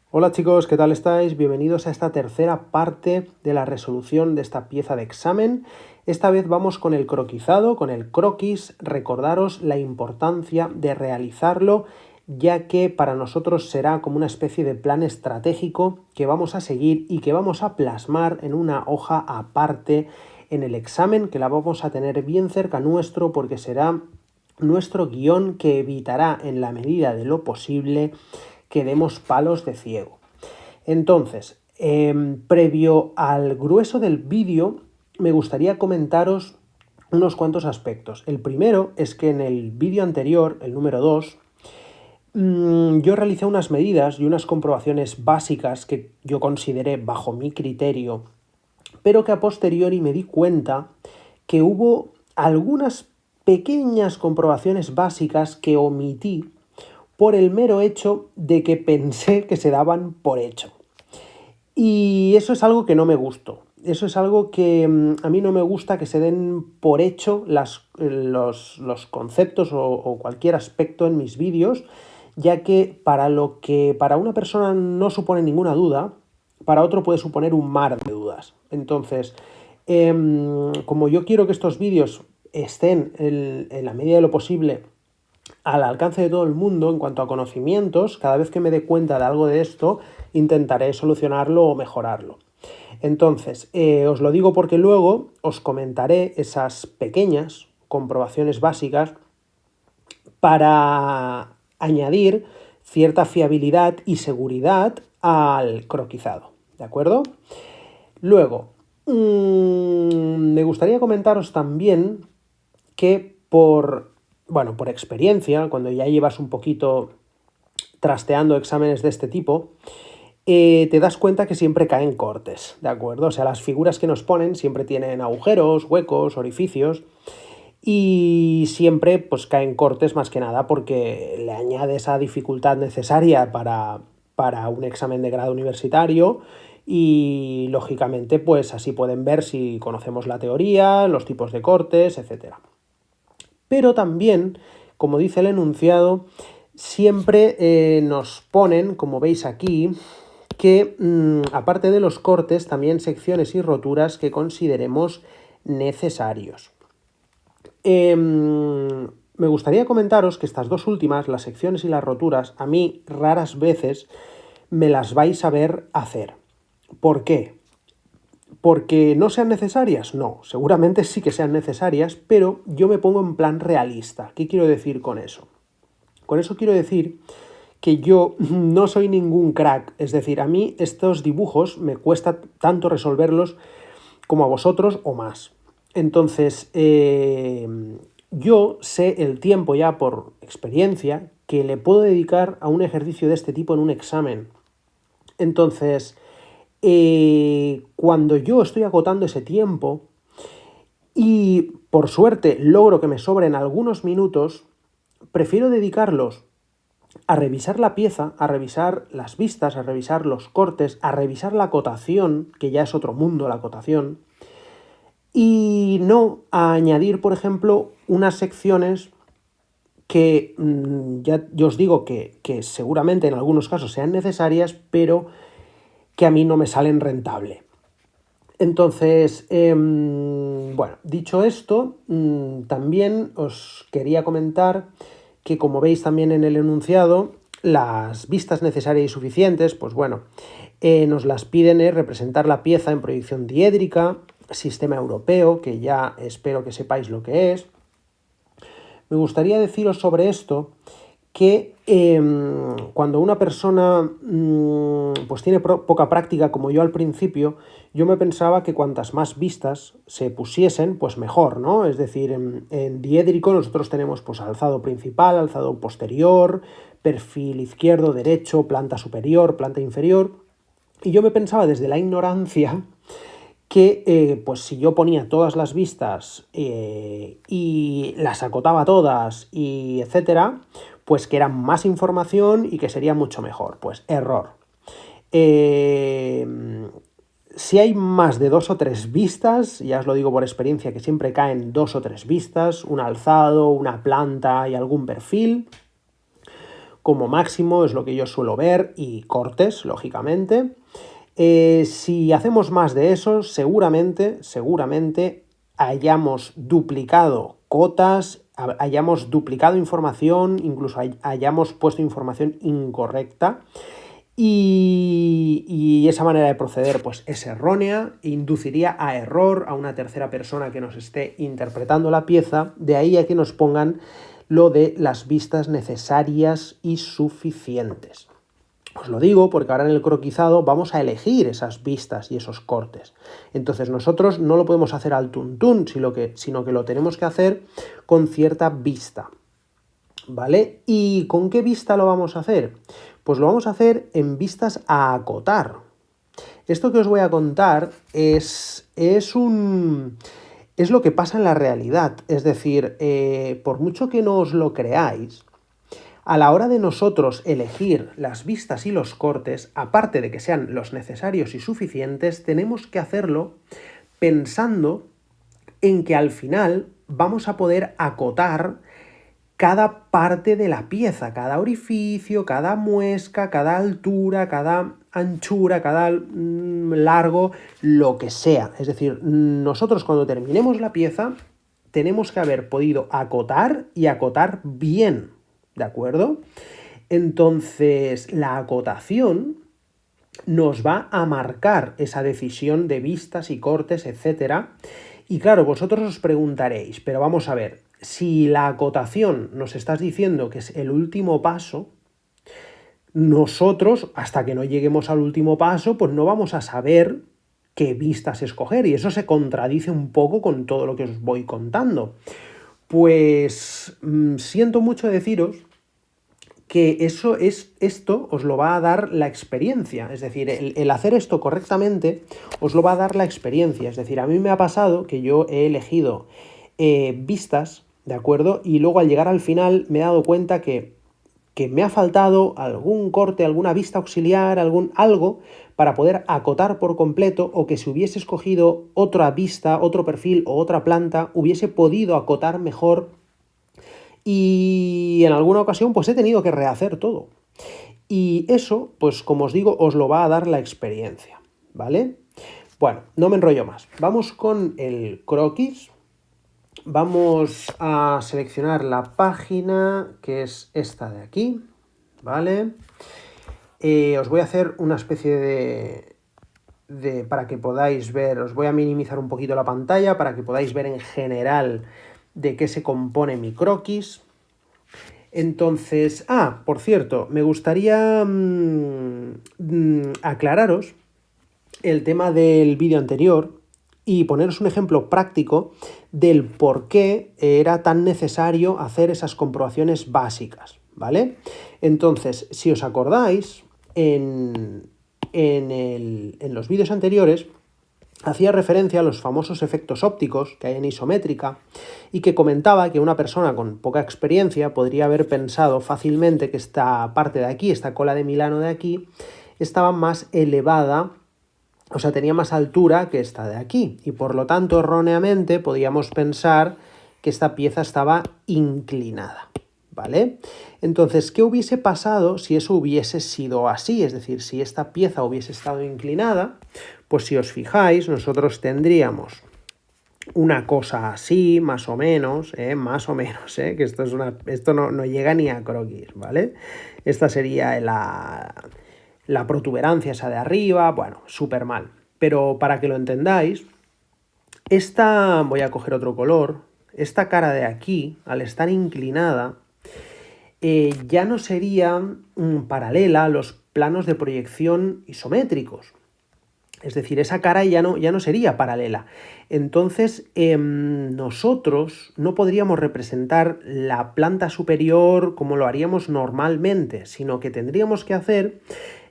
Hola chicos, ¿qué tal estáis? Bienvenidos a esta tercera parte de la resolución de esta pieza de examen. Esta vez vamos con el croquizado, con el croquis. Recordaros la importancia de realizarlo, ya que para nosotros será como una especie de plan estratégico que vamos a seguir y que vamos a plasmar en una hoja aparte en el examen, que la vamos a tener bien cerca nuestro porque será nuestro guión que evitará en la medida de lo posible que demos palos de ciego. Entonces, previo al grueso del vídeo, me gustaría comentaros unos cuantos aspectos. El primero es que en el vídeo anterior, el número 2, yo realicé unas medidas y unas comprobaciones básicas que yo consideré bajo mi criterio, pero que a posteriori me di cuenta que hubo algunas pequeñas comprobaciones básicas que omití por el mero hecho de que pensé que se daban por hecho. Y eso es algo que no me gustó. Eso es algo que a mí no me gusta, que se den por hecho los conceptos o cualquier aspecto en mis vídeos, ya que para lo que para una persona no supone ninguna duda, para otro puede suponer un mar de dudas. Entonces, como yo quiero que estos vídeos estén en la medida de lo posible al alcance de todo el mundo en cuanto a conocimientos, cada vez que me dé cuenta de algo de esto, intentaré solucionarlo o mejorarlo. Entonces, os lo digo porque luego os comentaré esas pequeñas comprobaciones básicas para añadir cierta fiabilidad y seguridad al croquizado, ¿de acuerdo? Luego, me gustaría comentaros también que por experiencia, cuando ya llevas un poquito trasteando exámenes de este tipo, te das cuenta que siempre caen cortes, ¿de acuerdo? O sea, las figuras que nos ponen siempre tienen agujeros, huecos, orificios, y siempre pues caen cortes más que nada porque le añade esa dificultad necesaria para un examen de grado universitario y lógicamente pues así pueden ver si conocemos la teoría, los tipos de cortes, etcétera. Pero también, como dice el enunciado, siempre nos ponen, como veis aquí, que aparte de los cortes, también secciones y roturas que consideremos necesarios. Me gustaría comentaros que estas dos últimas, las secciones y las roturas, a mí raras veces me las vais a ver hacer. ¿Por qué? ¿Porque no sean necesarias? No, seguramente sí que sean necesarias, pero yo me pongo en plan realista. ¿Qué quiero decir con eso? Con eso quiero decir que yo no soy ningún crack, es decir, a mí estos dibujos me cuesta tanto resolverlos como a vosotros o más. Entonces, yo sé el tiempo ya por experiencia que le puedo dedicar a un ejercicio de este tipo en un examen. Entonces, cuando yo estoy agotando ese tiempo y por suerte logro que me sobren algunos minutos, prefiero dedicarlos a revisar la pieza, a revisar las vistas, a revisar los cortes, a revisar la acotación, que ya es otro mundo la acotación, y no a añadir, por ejemplo, unas secciones que ya yo os digo que seguramente en algunos casos sean necesarias, pero que a mí no me salen rentable. Entonces, bueno, dicho esto, también os quería comentar que, como veis también en el enunciado, las vistas necesarias y suficientes, pues bueno, nos las piden representar la pieza en proyección diédrica, sistema europeo, que ya espero que sepáis lo que es. Me gustaría deciros sobre esto que cuando una persona pues tiene poca práctica, como yo al principio, yo me pensaba que cuantas más vistas se pusiesen, pues mejor, ¿no? Es decir, en diédrico nosotros tenemos pues alzado principal, alzado posterior, perfil izquierdo, derecho, planta superior, planta inferior, y yo me pensaba desde la ignorancia que pues si yo ponía todas las vistas y las acotaba todas y etcétera, pues que era más información y que sería mucho mejor. Pues error. Si hay más de 2 o 3 vistas, ya os lo digo por experiencia que siempre caen 2 o 3 vistas, un alzado, una planta y algún perfil, como máximo es lo que yo suelo ver, y cortes, lógicamente. Si hacemos más de eso, seguramente hayamos duplicado cotas, hayamos duplicado información, incluso hayamos puesto información incorrecta. Y esa manera de proceder pues es errónea, induciría a error a una tercera persona que nos esté interpretando la pieza, de ahí a que nos pongan lo de las vistas necesarias y suficientes. Os lo digo porque ahora en el croquizado vamos a elegir esas vistas y esos cortes. Entonces nosotros no lo podemos hacer al tuntún, sino que lo tenemos que hacer con cierta vista. ¿Vale? ¿Y con qué vista lo vamos a hacer? Pues lo vamos a hacer en vistas a acotar. Esto que os voy a contar es lo que pasa en la realidad. Es decir, por mucho que no os lo creáis, a la hora de nosotros elegir las vistas y los cortes, aparte de que sean los necesarios y suficientes, tenemos que hacerlo pensando en que al final vamos a poder acotar cada parte de la pieza, cada orificio, cada muesca, cada altura, cada anchura, cada largo, lo que sea. Es decir, nosotros cuando terminemos la pieza tenemos que haber podido acotar y acotar bien, ¿de acuerdo? Entonces, la acotación nos va a marcar esa decisión de vistas y cortes, etc. Y claro, vosotros os preguntaréis, pero vamos a ver, si la acotación nos estás diciendo que es el último paso, nosotros, hasta que no lleguemos al último paso, pues no vamos a saber qué vistas escoger, y eso se contradice un poco con todo lo que os voy contando. Pues siento mucho deciros que esto os lo va a dar la experiencia, es decir, el hacer esto correctamente os lo va a dar la experiencia. Es decir, a mí me ha pasado que yo he elegido vistas, ¿de acuerdo? Y luego al llegar al final me he dado cuenta que me ha faltado algún corte, alguna vista auxiliar, algo para poder acotar por completo, o que si hubiese escogido otra vista, otro perfil o otra planta, hubiese podido acotar mejor, y en alguna ocasión pues he tenido que rehacer todo. Y eso, pues como os digo, os lo va a dar la experiencia, ¿vale? Bueno, no me enrollo más. Vamos con el croquis. Vamos a seleccionar la página, que es esta de aquí, ¿vale? Os voy a hacer una especie para que podáis ver, os voy a minimizar un poquito la pantalla para que podáis ver en general de qué se compone mi croquis. Entonces, por cierto, me gustaría aclararos el tema del vídeo anterior y poneros un ejemplo práctico del por qué era tan necesario hacer esas comprobaciones básicas, ¿vale? Entonces, si os acordáis, en los vídeos anteriores hacía referencia a los famosos efectos ópticos que hay en isométrica, y que comentaba que una persona con poca experiencia podría haber pensado fácilmente que esta parte de aquí, esta cola de Milano de aquí, estaba más elevada, o sea, tenía más altura que esta de aquí, y por lo tanto, erróneamente, podíamos pensar que esta pieza estaba inclinada, ¿vale? Entonces, ¿qué hubiese pasado si eso hubiese sido así? Es decir, si esta pieza hubiese estado inclinada, pues si os fijáis, nosotros tendríamos una cosa así, más o menos, que esto no llega ni a croquis, ¿vale? Esta sería la protuberancia esa de arriba, bueno, súper mal. Pero para que lo entendáis, voy a coger otro color, esta cara de aquí, al estar inclinada, ya no sería paralela a los planos de proyección isométricos. Es decir, esa cara ya no sería paralela. Entonces, nosotros no podríamos representar la planta superior como lo haríamos normalmente, sino que tendríamos que hacer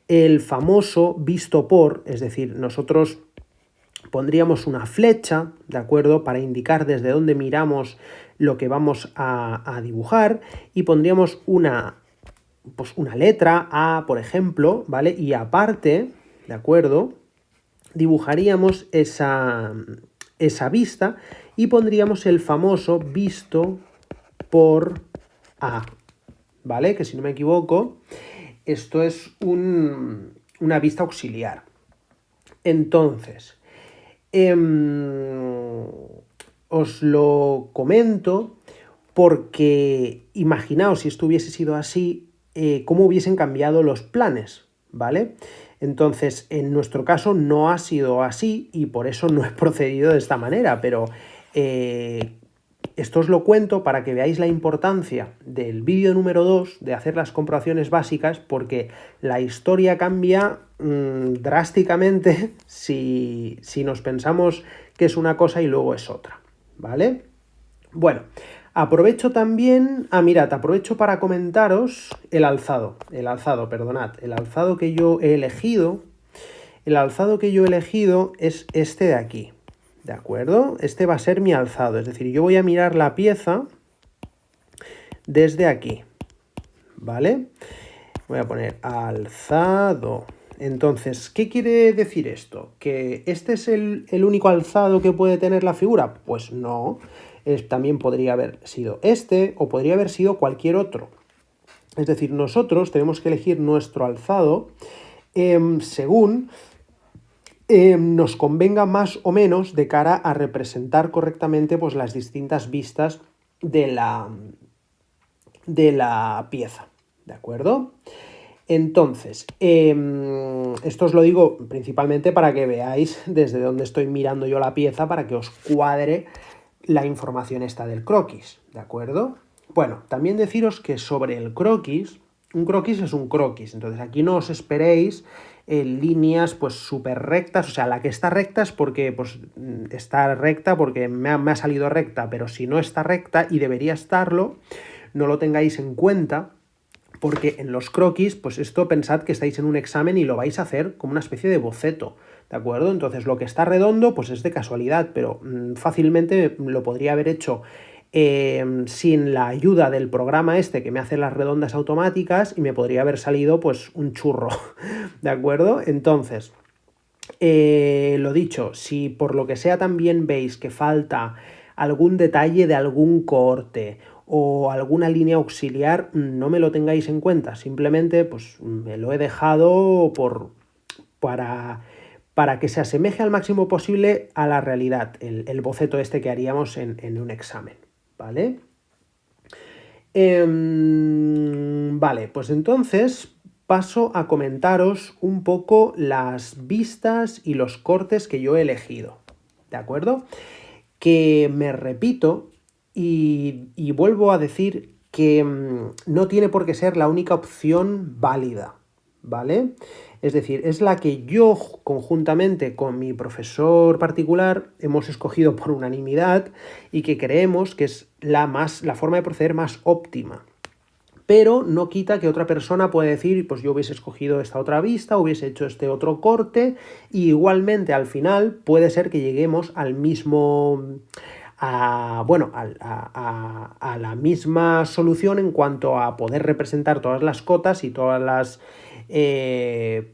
el famoso visto por, es decir, nosotros pondríamos una flecha, ¿de acuerdo?, para indicar desde dónde miramos lo que vamos a dibujar, y pondríamos una letra A, por ejemplo, ¿vale? Y aparte, ¿de acuerdo?, dibujaríamos esa vista y pondríamos el famoso visto por A, ¿vale? Que si no me equivoco, esto es una vista auxiliar. Entonces, os lo comento porque imaginaos si esto hubiese sido así, cómo hubiesen cambiado los planes, ¿vale? Entonces, en nuestro caso no ha sido así y por eso no he procedido de esta manera, pero esto os lo cuento para que veáis la importancia del vídeo número 2, de hacer las comprobaciones básicas, porque la historia cambia drásticamente si nos pensamos que es una cosa y luego es otra, ¿vale? Bueno, aprovecho también... mirad, aprovecho para comentaros el alzado que yo he elegido. El alzado que yo he elegido es este de aquí, ¿de acuerdo? Este va a ser mi alzado, es decir, yo voy a mirar la pieza desde aquí, ¿vale? Voy a poner alzado. Entonces, ¿qué quiere decir esto? ¿Que este es el único alzado que puede tener la figura? Pues no, también podría haber sido este o podría haber sido cualquier otro. Es decir, nosotros tenemos que elegir nuestro alzado según nos convenga más o menos de cara a representar correctamente pues, las distintas vistas de la pieza, ¿de acuerdo? Entonces, esto os lo digo principalmente para que veáis desde dónde estoy mirando yo la pieza, para que os cuadre la información esta del croquis, ¿de acuerdo? Bueno, también deciros que sobre el croquis, un croquis es un croquis, entonces aquí no os esperéis líneas pues súper rectas, o sea, la que está recta es porque pues, está recta porque me ha salido recta, pero si no está recta y debería estarlo, no lo tengáis en cuenta, porque en los croquis, pues esto pensad que estáis en un examen y lo vais a hacer como una especie de boceto, ¿de acuerdo? Entonces lo que está redondo, pues es de casualidad, pero fácilmente lo podría haber hecho sin la ayuda del programa este que me hace las redondas automáticas y me podría haber salido pues un churro, ¿de acuerdo? Entonces, lo dicho, si por lo que sea también veis que falta algún detalle de algún corte o alguna línea auxiliar, no me lo tengáis en cuenta, simplemente pues me lo he dejado para que se asemeje al máximo posible a la realidad, el boceto este que haríamos en un examen, ¿vale? Vale, pues entonces paso a comentaros un poco las vistas y los cortes que yo he elegido, ¿de acuerdo? Que me repito y vuelvo a decir que no tiene por qué ser la única opción válida, ¿vale? Es decir, es la que yo conjuntamente con mi profesor particular hemos escogido por unanimidad y que creemos que es la forma de proceder más óptima. Pero no quita que otra persona puede decir, pues yo hubiese escogido esta otra vista, hubiese hecho este otro corte, y igualmente al final puede ser que lleguemos al mismo... a la misma solución en cuanto a poder representar todas las cotas y todas las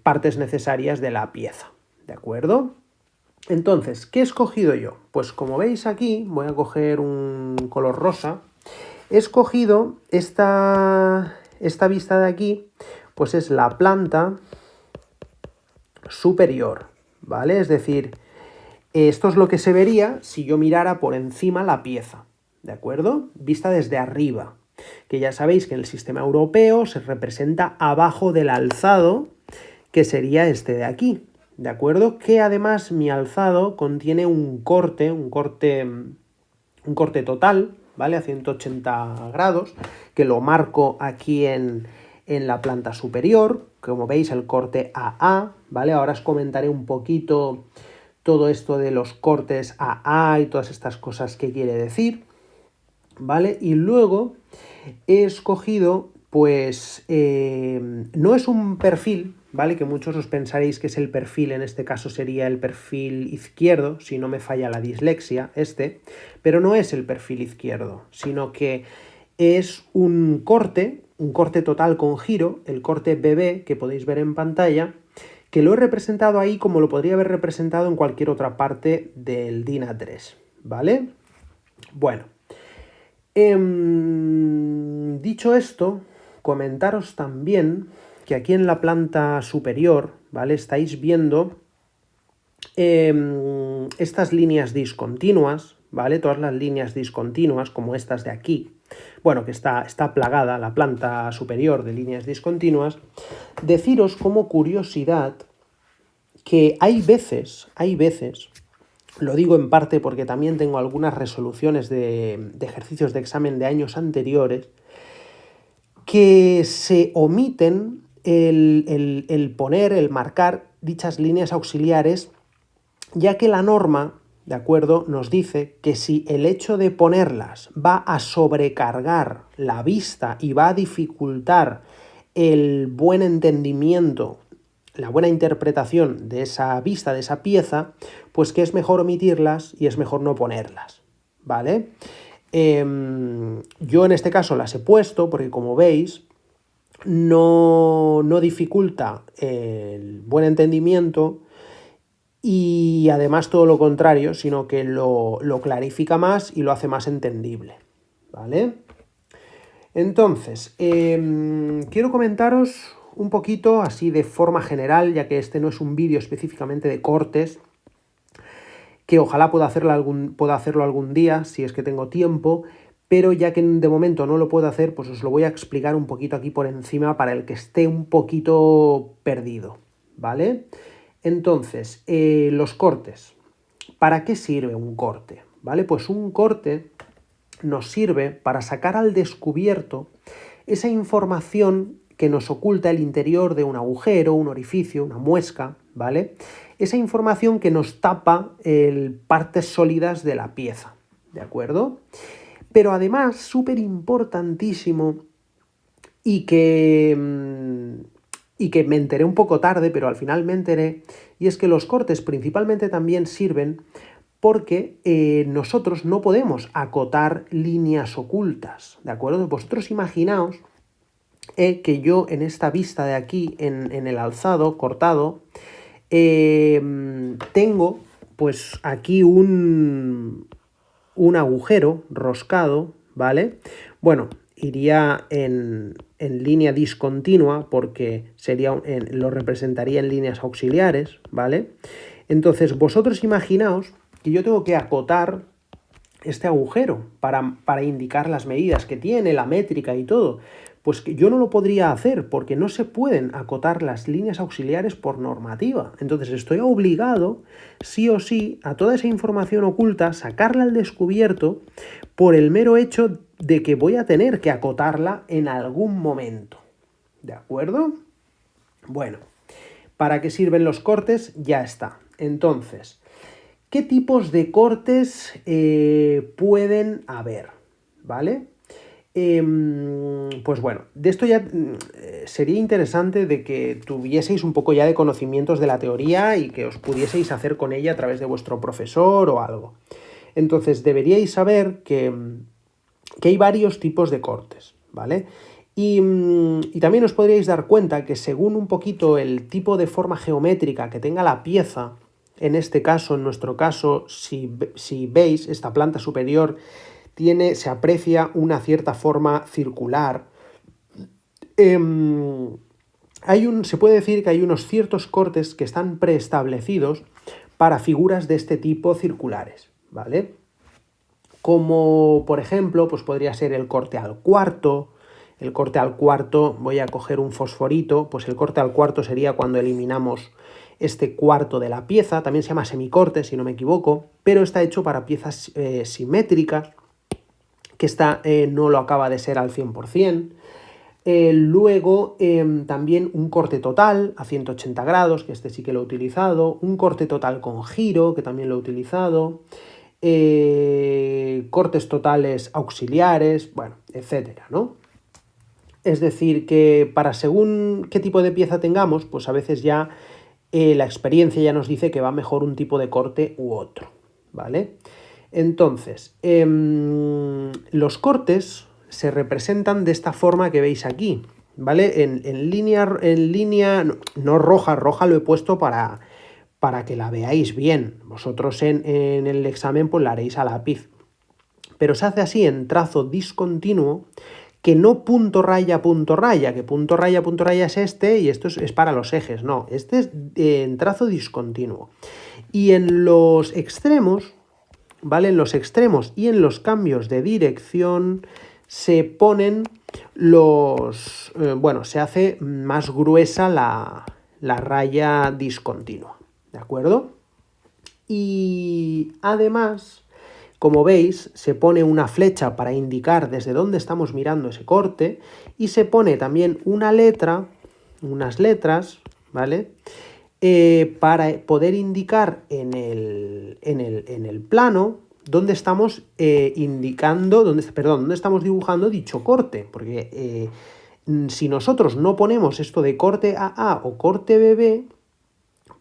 partes necesarias de la pieza, ¿de acuerdo? Entonces, ¿qué he escogido yo? Pues como veis aquí, voy a coger un color rosa. He escogido esta vista de aquí, pues es la planta superior, ¿vale? Es decir, esto es lo que se vería si yo mirara por encima la pieza, ¿de acuerdo? Vista desde arriba, que ya sabéis que en el sistema europeo se representa abajo del alzado, que sería este de aquí, ¿de acuerdo? Que además mi alzado contiene un corte total, ¿vale? A 180 grados, que lo marco aquí en la planta superior, como veis el corte AA, ¿vale? Ahora os comentaré un poquito todo esto de los cortes AA y todas estas cosas que quiere decir, ¿vale? Y luego he escogido, pues, no es un perfil, ¿vale? Que muchos os pensaréis que es el perfil, en este caso sería el perfil izquierdo, si no me falla la dislexia, pero no es el perfil izquierdo, sino que es un corte total con giro, el corte BB que podéis ver en pantalla, que lo he representado ahí como lo podría haber representado en cualquier otra parte del DIN A3, ¿vale? Bueno, dicho esto, comentaros también que aquí en la planta superior, ¿vale? Estáis viendo estas líneas discontinuas, ¿vale? Todas las líneas discontinuas, como estas de aquí, bueno, que está plagada la planta superior de líneas discontinuas. Deciros como curiosidad que hay veces, lo digo en parte porque también tengo algunas resoluciones de ejercicios de examen de años anteriores, que se omiten el poner, el marcar dichas líneas auxiliares, ya que la norma, ¿de acuerdo?, nos dice que si el hecho de ponerlas va a sobrecargar la vista y va a dificultar el buen entendimiento, la buena interpretación de esa vista, de esa pieza, pues que es mejor omitirlas y es mejor no ponerlas, ¿vale? Yo en este caso las he puesto porque, como veis, no dificulta el buen entendimiento y además todo lo contrario, sino que lo clarifica más y lo hace más entendible, ¿vale? Entonces, quiero comentaros un poquito así de forma general, ya que este no es un vídeo específicamente de cortes, que ojalá pueda hacerlo algún día, si es que tengo tiempo, pero ya que de momento no lo puedo hacer, pues os lo voy a explicar un poquito aquí por encima para el que esté un poquito perdido, ¿vale? Entonces, los cortes. ¿Para qué sirve un corte? ¿Vale? Pues un corte nos sirve para sacar al descubierto esa información que nos oculta el interior de un agujero, un orificio, una muesca, ¿vale? Esa información que nos tapa partes sólidas de la pieza, ¿de acuerdo? Pero además, súper importantísimo, y que me enteré un poco tarde, pero al final me enteré, y es que los cortes principalmente también sirven porque nosotros no podemos acotar líneas ocultas, ¿de acuerdo? Vosotros imaginaos que yo en esta vista de aquí, en el alzado, cortado, tengo pues aquí un agujero roscado, ¿vale? Bueno, iría en línea discontinua porque lo representaría en líneas auxiliares, ¿vale? Entonces, vosotros imaginaos que yo tengo que acotar este agujero para indicar las medidas que tiene, la métrica y todo. Pues que yo no lo podría hacer porque no se pueden acotar las líneas auxiliares por normativa. Entonces estoy obligado, sí o sí, a toda esa información oculta, sacarla al descubierto por el mero hecho de que voy a tener que acotarla en algún momento. ¿De acuerdo? Bueno, ¿para qué sirven los cortes? Ya está. Entonces, ¿qué tipos de cortes pueden haber? ¿Vale? Pues bueno, de esto ya sería interesante de que tuvieseis un poco ya de conocimientos de la teoría y que os pudieseis hacer con ella a través de vuestro profesor o algo. Entonces, deberíais saber que hay varios tipos de cortes, ¿vale? Y también os podríais dar cuenta que según un poquito el tipo de forma geométrica que tenga la pieza, en este caso, en nuestro caso, si veis, esta planta superior se aprecia una cierta forma circular. Se puede decir que hay unos ciertos cortes que están preestablecidos para figuras de este tipo circulares, ¿vale? Como, por ejemplo, pues podría ser el corte al cuarto. El corte al cuarto, voy a coger un fosforito, pues el corte al cuarto sería cuando eliminamos este cuarto de la pieza, también se llama semicorte, si no me equivoco, pero está hecho para piezas simétricas, que esta no lo acaba de ser al 100%. Luego también un corte total a 180 grados, que este sí que lo he utilizado, un corte total con giro, que también lo he utilizado, cortes totales auxiliares, bueno, etcétera, ¿no? Es decir, que para según qué tipo de pieza tengamos, pues a veces ya la experiencia ya nos dice que va mejor un tipo de corte u otro, ¿vale? Entonces, los cortes se representan de esta forma que veis aquí, ¿vale? En línea, no roja, lo he puesto para que la veáis bien. Vosotros en el examen pues la haréis a lápiz. Pero se hace así en trazo discontinuo, que no punto raya, que punto raya es este y esto es para los ejes, no, este es en trazo discontinuo. Y en los extremos, ¿vale? En los extremos y en los cambios de dirección se ponen los... bueno, se hace más gruesa la raya discontinua, ¿de acuerdo? Y además, como veis, se pone una flecha para indicar desde dónde estamos mirando ese corte y se pone también una letra, unas letras, ¿vale? Para poder indicar en el plano dónde estamos dónde estamos dibujando dicho corte, porque si nosotros no ponemos esto de corte AA o corte BB,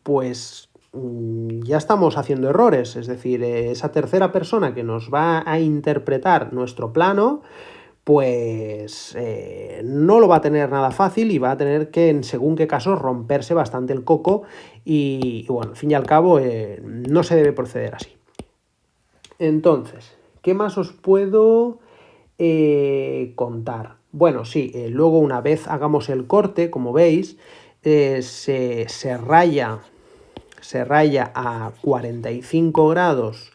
pues ya estamos haciendo errores, es decir, esa tercera persona que nos va a interpretar nuestro plano, pues no lo va a tener nada fácil y va a tener que, en según qué casos, romperse bastante el coco y bueno, al fin y al cabo, no se debe proceder así. Entonces, ¿qué más os puedo contar? Bueno, sí, luego una vez hagamos el corte, como veis, se raya a 45 grados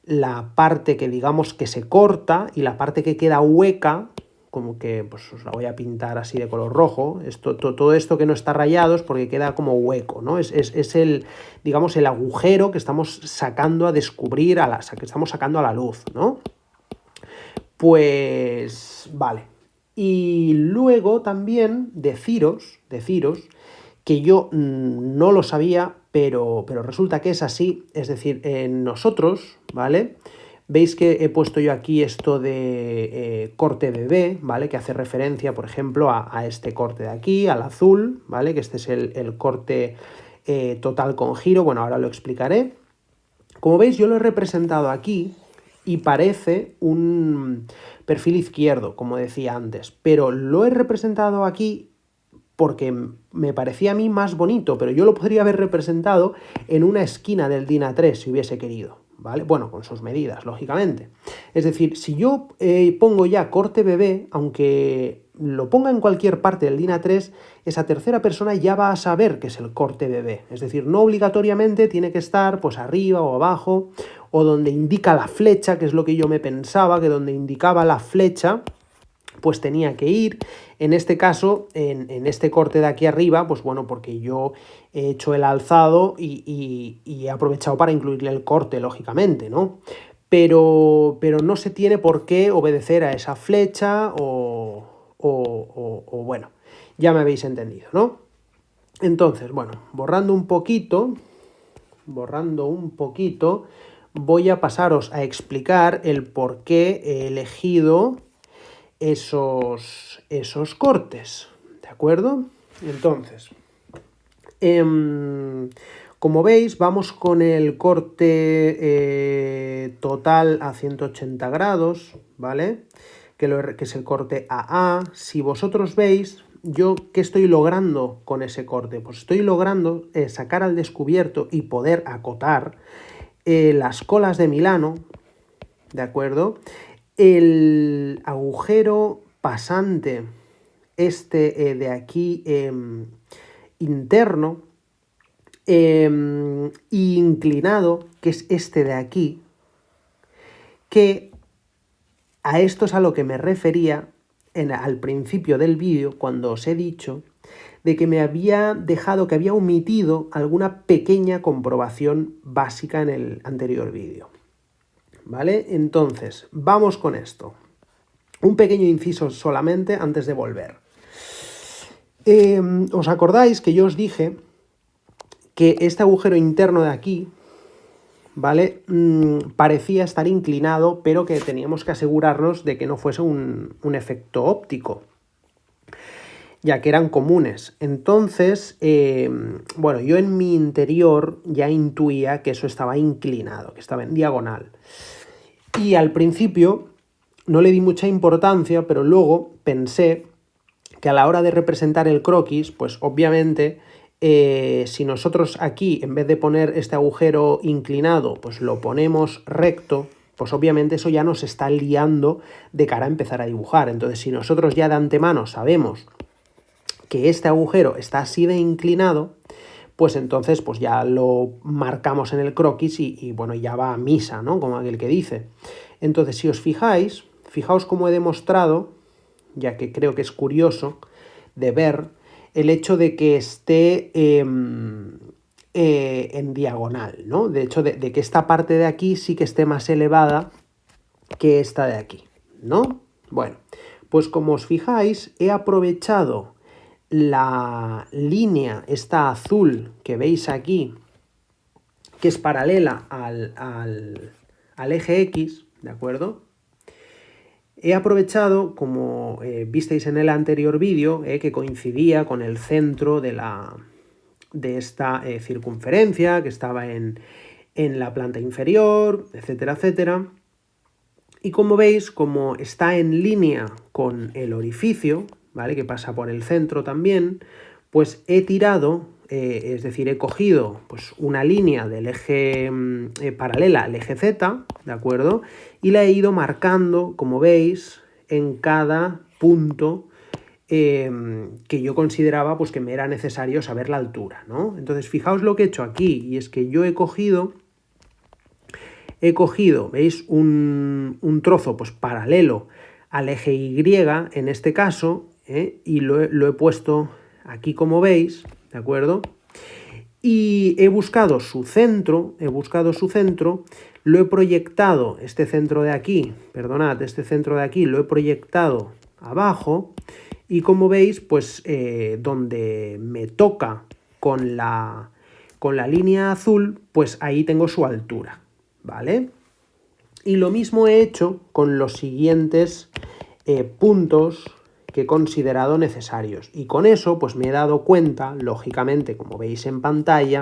la parte que digamos que se corta y la parte que queda hueca, como que pues os la voy a pintar así de color rojo, todo esto que no está rayado es porque queda como hueco, ¿no? Es el, digamos, el agujero que estamos sacando a descubrir, que estamos sacando a la luz, ¿no? Pues vale. Y luego también deciros que yo no lo sabía, pero resulta que es así, es decir, nosotros, ¿vale? Veis que he puesto yo aquí esto de corte BB, ¿vale? Que hace referencia, por ejemplo, a este corte de aquí, al azul, ¿vale? Que este es el corte total con giro, bueno, ahora lo explicaré. Como veis, yo lo he representado aquí y parece un perfil izquierdo, como decía antes, pero lo he representado aquí porque me parecía a mí más bonito, pero yo lo podría haber representado en una esquina del DIN A3 si hubiese querido, ¿vale? Bueno, con sus medidas, lógicamente. Es decir, si yo pongo ya corte BB, aunque lo ponga en cualquier parte del DIN A3, esa tercera persona ya va a saber que es el corte BB. Es decir, no obligatoriamente tiene que estar pues arriba o abajo, o donde indica la flecha, que es lo que yo me pensaba, que donde indicaba la flecha pues tenía que ir. En este caso, en este corte de aquí arriba, pues bueno, porque yo he hecho el alzado y he aprovechado para incluirle el corte, lógicamente, ¿no? Pero no se tiene por qué obedecer a esa flecha o bueno, ya me habéis entendido, ¿no? Entonces, bueno, borrando un poquito, voy a pasaros a explicar el por qué he elegido esos cortes, ¿de acuerdo? Entonces, como veis, vamos con el corte total a 180 grados, ¿vale? Que es el corte AA. Si vosotros veis, yo, ¿qué estoy logrando con ese corte? Pues estoy logrando sacar al descubierto y poder acotar las colas de Milano, ¿de acuerdo? El agujero pasante, este de aquí interno, inclinado, que es este de aquí, que a esto es a lo que me refería al principio del vídeo, cuando os he dicho de que me había dejado, que había omitido alguna pequeña comprobación básica en el anterior vídeo. ¿Vale? Entonces, vamos con esto. Un pequeño inciso solamente antes de volver. ¿Os acordáis que yo os dije que este agujero interno de aquí, ¿vale? Parecía estar inclinado, pero que teníamos que asegurarnos de que no fuese un efecto óptico, ya que eran comunes. Entonces, bueno, yo en mi interior ya intuía que eso estaba inclinado, que estaba en diagonal. Y al principio no le di mucha importancia, pero luego pensé que a la hora de representar el croquis, pues obviamente, si nosotros aquí, en vez de poner este agujero inclinado, pues lo ponemos recto, pues obviamente eso ya nos está liando de cara a empezar a dibujar. Entonces, si nosotros ya de antemano sabemos que este agujero está así de inclinado, pues entonces pues ya lo marcamos en el croquis y bueno, ya va a misa, ¿no? Como aquel que dice. Entonces, si os fijáis, fijaos cómo he demostrado, ya que creo que es curioso de ver, el hecho de que esté en diagonal, ¿no? De hecho, de que esta parte de aquí sí que esté más elevada que esta de aquí, ¿no? Bueno, pues como os fijáis, he aprovechado la línea, esta azul que veis aquí, que es paralela al eje X, ¿de acuerdo? He aprovechado, como visteis en el anterior vídeo, que coincidía con el centro de esta circunferencia que estaba en la planta inferior, etcétera, etcétera. Y como veis, como está en línea con el orificio, ¿vale? Que pasa por el centro también, pues he tirado, es decir, he cogido pues, una línea del eje paralela al eje Z, ¿de acuerdo? Y la he ido marcando, como veis, en cada punto que yo consideraba pues, que me era necesario saber la altura, ¿no? Entonces, fijaos lo que he hecho aquí, y es que yo he cogido, ¿veis? Un trozo pues, paralelo al eje Y, en este caso, y lo he puesto aquí, como veis, ¿de acuerdo? Y he buscado su centro, lo he proyectado, este centro de aquí, perdonad, este centro de aquí lo he proyectado abajo, y como veis, pues donde me toca con la línea azul, pues ahí tengo su altura, ¿vale? Y lo mismo he hecho con los siguientes puntos que he considerado necesarios. Y con eso, pues me he dado cuenta, lógicamente, como veis en pantalla,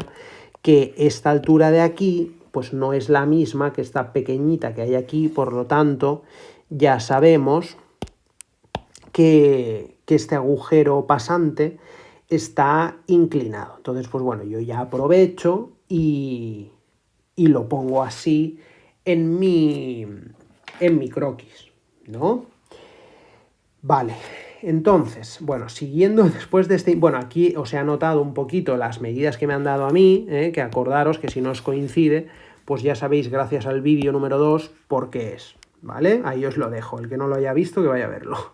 que esta altura de aquí, pues no es la misma que esta pequeñita que hay aquí, por lo tanto, ya sabemos que este agujero pasante está inclinado. Entonces, pues bueno, yo ya aprovecho y lo pongo así en mi croquis, ¿no? Vale, entonces, bueno, siguiendo después de este... Bueno, aquí os he anotado un poquito las medidas que me han dado a mí, que acordaros que si no os coincide, pues ya sabéis, gracias al vídeo número 2, por qué es, ¿vale? Ahí os lo dejo, el que no lo haya visto, que vaya a verlo.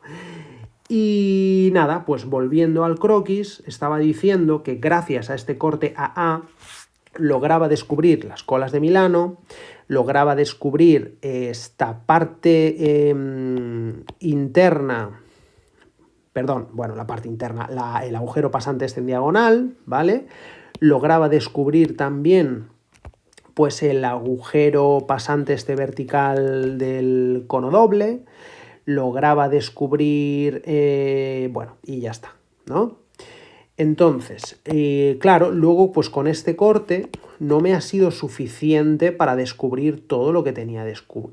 Y nada, pues volviendo al croquis, estaba diciendo que gracias a este corte AA lograba descubrir las colas de Milano, lograba descubrir esta parte interna, perdón, bueno, la parte interna, el agujero pasante este en diagonal, ¿vale? Lograba descubrir también pues el agujero pasante este vertical del cono doble, lograba descubrir, bueno, y ya está, ¿no? Entonces, claro, luego pues con este corte no me ha sido suficiente para descubrir todo lo que tenía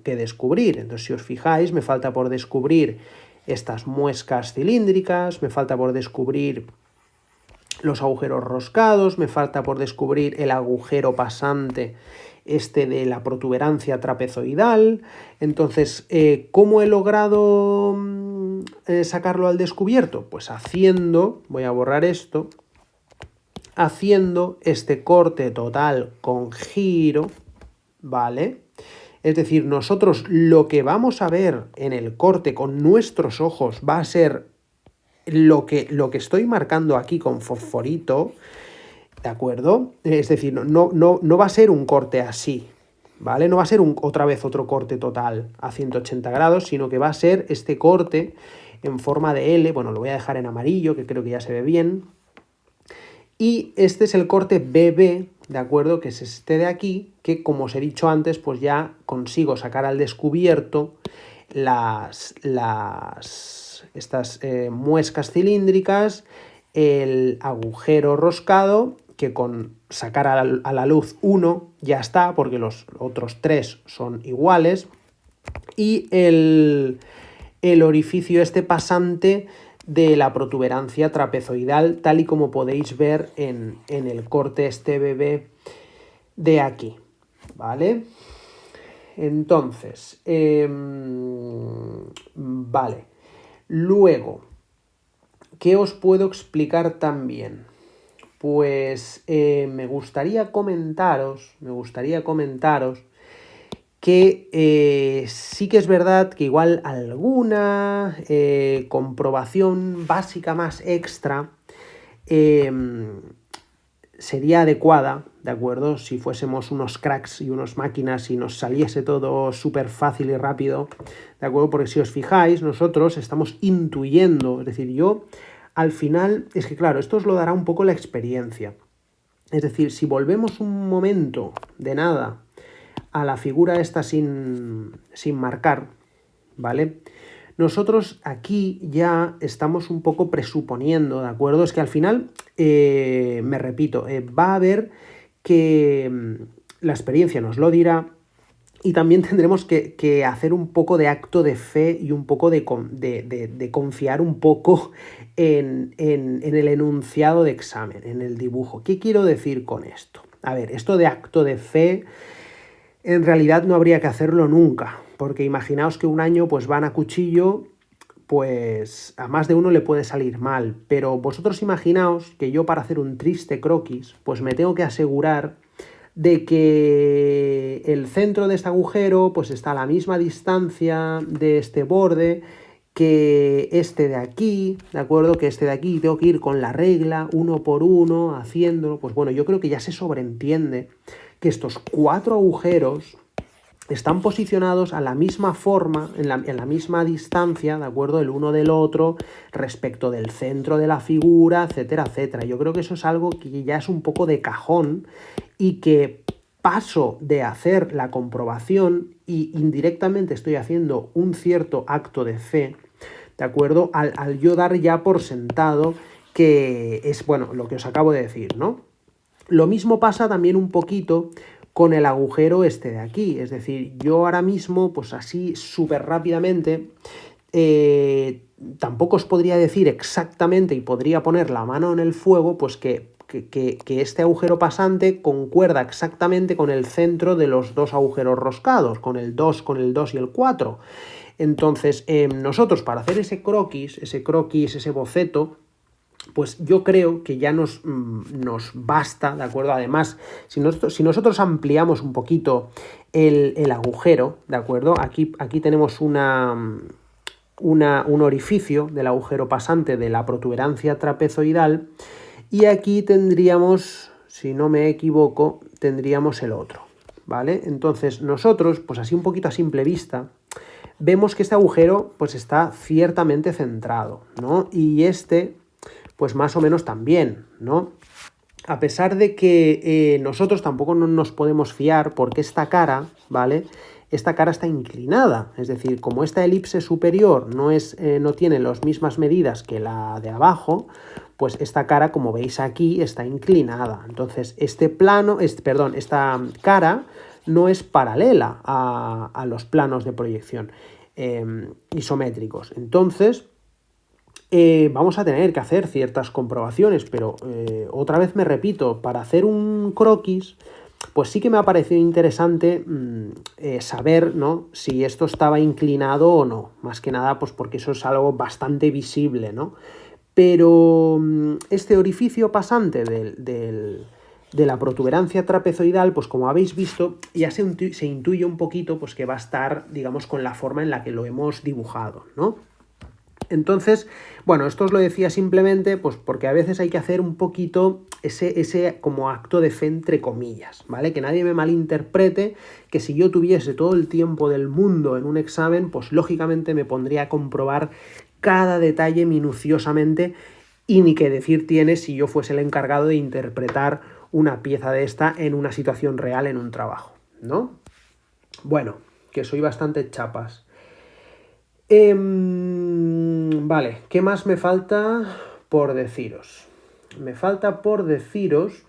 que descubrir. Entonces, si os fijáis, me falta por descubrir estas muescas cilíndricas, me falta por descubrir los agujeros roscados, me falta por descubrir el agujero pasante este de la protuberancia trapezoidal. Entonces, ¿cómo he logrado sacarlo al descubierto? Pues haciendo, voy a borrar esto, haciendo este corte total con giro, ¿vale? Es decir, nosotros lo que vamos a ver en el corte con nuestros ojos va a ser lo que estoy marcando aquí con fosforito, ¿de acuerdo? Es decir, no va a ser un corte así, ¿vale? No va a ser otra vez otro corte total a 180 grados, sino que va a ser este corte en forma de L, bueno, lo voy a dejar en amarillo, que creo que ya se ve bien, y este es el corte BB, ¿de acuerdo? Que es este de aquí, que como os he dicho antes, pues ya consigo sacar al descubierto estas muescas cilíndricas, el agujero roscado, que con sacar a la luz 1 ya está, porque los otros 3 son iguales, y el orificio este pasante de la protuberancia trapezoidal, tal y como podéis ver en el corte este BB de aquí, ¿vale? entonces, vale. Luego, ¿qué os puedo explicar también? Pues me gustaría comentaros que sí que es verdad que igual alguna comprobación básica más extra sería adecuada, ¿de acuerdo? Si fuésemos unos cracks y unas máquinas y nos saliese todo súper fácil y rápido, ¿de acuerdo? Porque si os fijáis, nosotros estamos intuyendo, es decir, yo al final, es que claro, esto os lo dará un poco la experiencia. Es decir, si volvemos un momento de nada a la figura esta sin marcar, ¿vale? Nosotros aquí ya estamos un poco presuponiendo, ¿de acuerdo? Es que al final, me repito, va a haber que la experiencia nos lo dirá y también tendremos que hacer un poco de acto de fe y un poco de confiar un poco en el enunciado de examen, en el dibujo. ¿Qué quiero decir con esto? A ver, esto de acto de fe en realidad no habría que hacerlo nunca, porque imaginaos que un año pues van a cuchillo, pues a más de uno le puede salir mal, pero vosotros imaginaos que yo para hacer un triste croquis, pues me tengo que asegurar de que el centro de este agujero pues está a la misma distancia de este borde que este de aquí, ¿de acuerdo? Que este de aquí, tengo que ir con la regla, uno por uno, haciéndolo. Pues bueno, yo creo que ya se sobreentiende que estos 4 agujeros están posicionados a la misma forma, en la misma distancia, ¿de acuerdo? El uno del otro, respecto del centro de la figura, etcétera, etcétera. Yo creo que eso es algo que ya es un poco de cajón y que paso de hacer la comprobación y indirectamente estoy haciendo un cierto acto de fe, ¿de acuerdo? Al yo dar ya por sentado que es, bueno, lo que os acabo de decir, ¿no? Lo mismo pasa también un poquito con el agujero este de aquí, es decir, yo ahora mismo, pues así súper rápidamente, tampoco os podría decir exactamente y podría poner la mano en el fuego, pues que este agujero pasante concuerda exactamente con el centro de los dos agujeros roscados, con el 2 y el 4. Entonces, nosotros para hacer ese croquis, ese boceto, pues yo creo que ya nos basta, ¿de acuerdo? Además, si nosotros ampliamos un poquito el agujero, ¿de acuerdo? Aquí tenemos un orificio del agujero pasante de la protuberancia trapezoidal y aquí tendríamos, si no me equivoco, tendríamos el otro, ¿vale? Entonces nosotros, pues así un poquito a simple vista, vemos que este agujero pues está ciertamente centrado, ¿no? Y este pues más o menos también, ¿no? A pesar de que nosotros tampoco nos podemos fiar porque esta cara, ¿vale? Esta cara está inclinada, es decir, como esta elipse superior no tiene las mismas medidas que la de abajo, pues esta cara, como veis aquí, está inclinada. Entonces, esta cara no es paralela a los planos de proyección isométricos. Entonces, vamos a tener que hacer ciertas comprobaciones, pero otra vez me repito, para hacer un croquis, pues sí que me ha parecido interesante saber, ¿no?, si esto estaba inclinado o no. Más que nada, pues porque eso es algo bastante visible, ¿no? Pero este orificio pasante de la protuberancia trapezoidal, pues como habéis visto, ya se intuye un poquito pues que va a estar, digamos, con la forma en la que lo hemos dibujado, ¿no? Entonces, bueno, esto os lo decía simplemente pues porque a veces hay que hacer un poquito ese como acto de fe entre comillas, ¿vale? Que nadie me malinterprete, que si yo tuviese todo el tiempo del mundo en un examen, pues lógicamente me pondría a comprobar cada detalle minuciosamente y ni qué decir tiene si yo fuese el encargado de interpretar una pieza de esta en una situación real en un trabajo, ¿no? Bueno, que soy bastante chapas. Vale, ¿qué más me falta por deciros? Me falta por deciros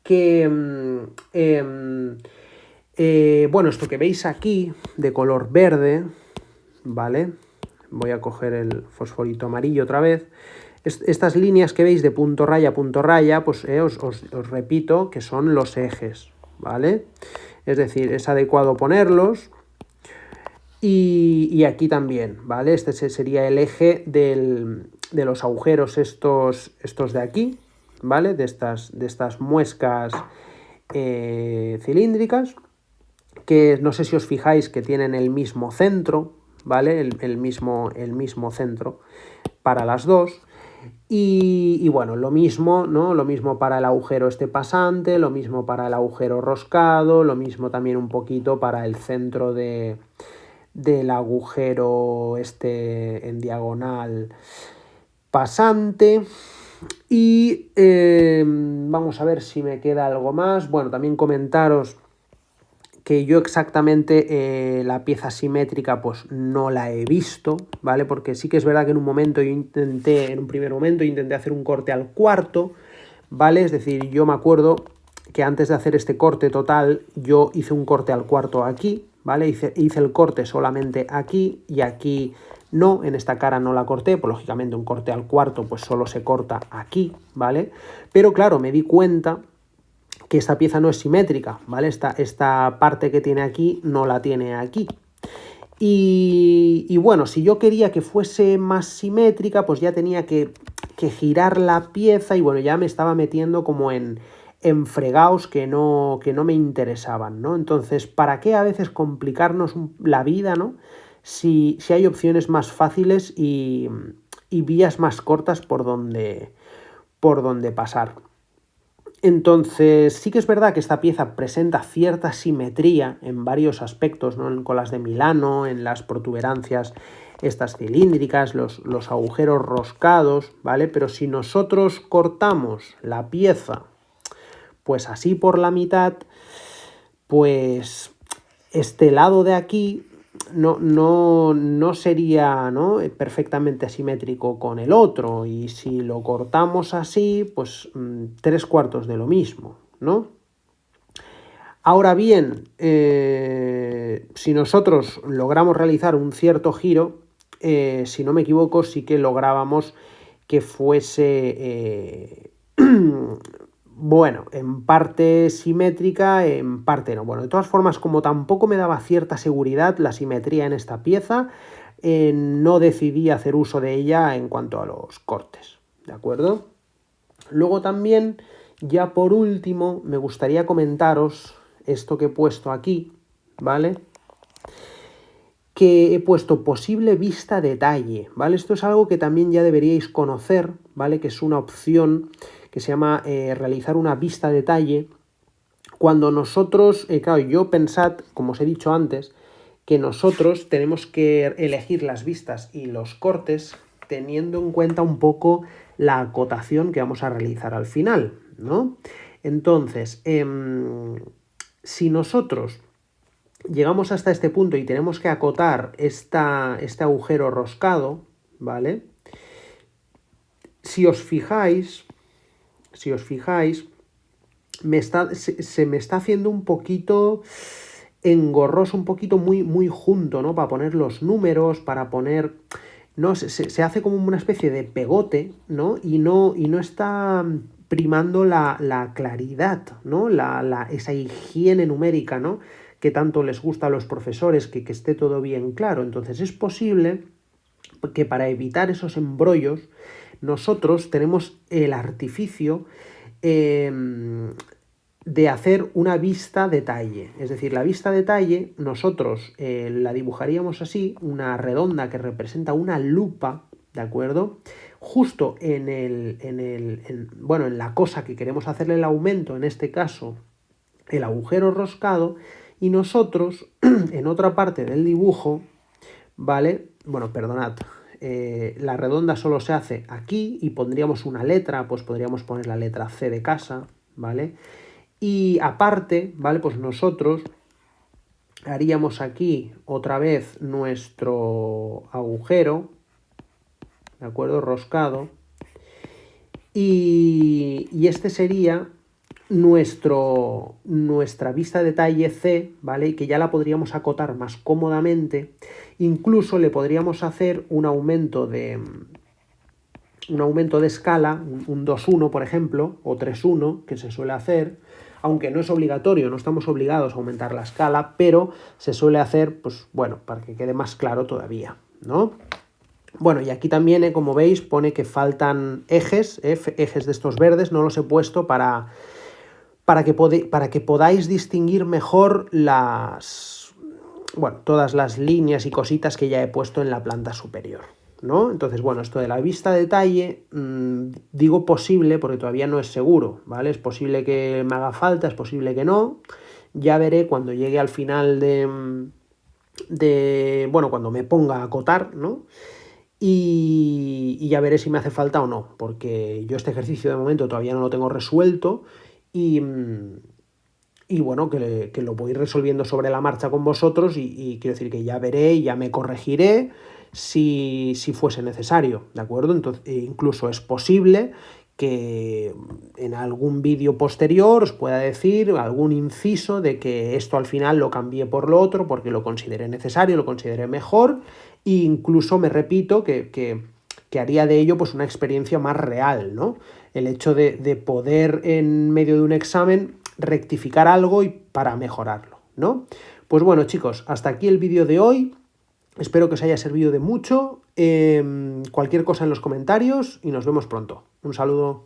que, bueno, esto que veis aquí, de color verde, ¿vale? Voy a coger el fosforito amarillo otra vez. Estas líneas que veis de punto raya, pues os repito que son los ejes, ¿vale? Es decir, es adecuado ponerlos. Y aquí también, ¿vale? Este sería el eje de los agujeros estos de aquí, ¿vale? De estas muescas cilíndricas, que no sé si os fijáis que tienen el mismo centro, ¿vale? El mismo centro para las dos. Y bueno, lo mismo, ¿no? Lo mismo para el agujero este pasante, lo mismo para el agujero roscado, lo mismo también un poquito para el centro del agujero este en diagonal pasante. Y vamos a ver si me queda algo más. Bueno, también comentaros que yo exactamente la pieza simétrica pues no la he visto, ¿vale? Porque sí que es verdad que en un primer momento intenté hacer un corte al cuarto, ¿vale? Es decir, yo me acuerdo que antes de hacer este corte total, yo hice un corte al cuarto aquí, ¿vale? Hice el corte solamente aquí y aquí no, en esta cara no la corté, pues lógicamente un corte al cuarto pues solo se corta aquí, ¿vale? Pero claro, me di cuenta que esta pieza no es simétrica, ¿vale? Esta parte que tiene aquí no la tiene aquí. Y bueno, si yo quería que fuese más simétrica, pues ya tenía que girar la pieza y bueno, ya me estaba metiendo como en fregaos que no me interesaban, ¿no? Entonces, ¿para qué a veces complicarnos la vida, ¿no? Si hay opciones más fáciles y vías más cortas por donde pasar. Entonces, sí que es verdad que esta pieza presenta cierta simetría en varios aspectos, ¿no? Con las de Milano, en las protuberancias estas cilíndricas, los agujeros roscados, ¿vale? Pero si nosotros cortamos la pieza, pues así por la mitad, pues este lado de aquí no sería, ¿no?, perfectamente asimétrico con el otro, y si lo cortamos así, pues 3/4 de lo mismo, ¿no? Ahora bien, si nosotros logramos realizar un cierto giro, si no me equivoco, sí que lográbamos que fuese bueno, en parte simétrica, en parte no. Bueno, de todas formas, como tampoco me daba cierta seguridad la simetría en esta pieza, no decidí hacer uso de ella en cuanto a los cortes, ¿de acuerdo? Luego también, ya por último, me gustaría comentaros esto que he puesto aquí, ¿vale? Que he puesto posible vista detalle, ¿vale? Esto es algo que también ya deberíais conocer, ¿vale? Que es una opción que se llama realizar una vista detalle. Cuando nosotros, claro, yo pensad, como os he dicho antes, que nosotros tenemos que elegir las vistas y los cortes teniendo en cuenta un poco la acotación que vamos a realizar al final, ¿no? Entonces, si nosotros llegamos hasta este punto y tenemos que acotar este agujero roscado, ¿vale? Si os fijáis, se me está haciendo un poquito engorroso, un poquito muy junto, ¿no? Para poner los números, para poner... No, se hace como una especie de pegote, ¿no? Y no está primando la claridad, ¿no? Esa higiene numérica, ¿no?, que tanto les gusta a los profesores, que esté todo bien claro. Entonces es posible que para evitar esos embrollos, nosotros tenemos el artificio de hacer una vista detalle. Es decir, la vista detalle nosotros la dibujaríamos así, una redonda que representa una lupa, ¿de acuerdo? Justo en la cosa que queremos hacerle el aumento, en este caso el agujero roscado, y nosotros en otra parte del dibujo, ¿vale? Bueno, perdonad, la redonda solo se hace aquí y pondríamos una letra, pues podríamos poner la letra C de casa, ¿vale? Y aparte, ¿vale?, pues nosotros haríamos aquí otra vez nuestro agujero, ¿de acuerdo?, roscado, y este sería nuestra vista detalle C, ¿vale?, que ya la podríamos acotar más cómodamente. Incluso le podríamos hacer un aumento de escala, un 2-1, por ejemplo, o 3-1, que se suele hacer, aunque no es obligatorio, no estamos obligados a aumentar la escala, pero se suele hacer, pues bueno, para que quede más claro todavía, ¿no? Bueno, y aquí también, como veis, pone que faltan ejes, ejes de estos verdes, no los he puesto para que podáis distinguir mejor todas las líneas y cositas que ya he puesto en la planta superior, ¿no? Entonces, bueno, esto de la vista de detalle, digo posible porque todavía no es seguro, ¿vale? Es posible que me haga falta, es posible que no. Ya veré cuando llegue al final cuando me ponga a acotar, ¿no? Y ya veré si me hace falta o no, porque yo este ejercicio de momento todavía no lo tengo resuelto y bueno, que lo voy resolviendo sobre la marcha con vosotros y quiero decir que ya veré y ya me corregiré si fuese necesario, ¿de acuerdo? Entonces, incluso es posible que en algún vídeo posterior os pueda decir algún inciso de que esto al final lo cambié por lo otro porque lo consideré necesario, lo consideré mejor e incluso me repito que haría de ello pues una experiencia más real, ¿no? El hecho de poder en medio de un examen rectificar algo y para mejorarlo, ¿no? Pues bueno, chicos, hasta aquí el vídeo de hoy. Espero que os haya servido de mucho. Cualquier cosa en los comentarios y nos vemos pronto. Un saludo.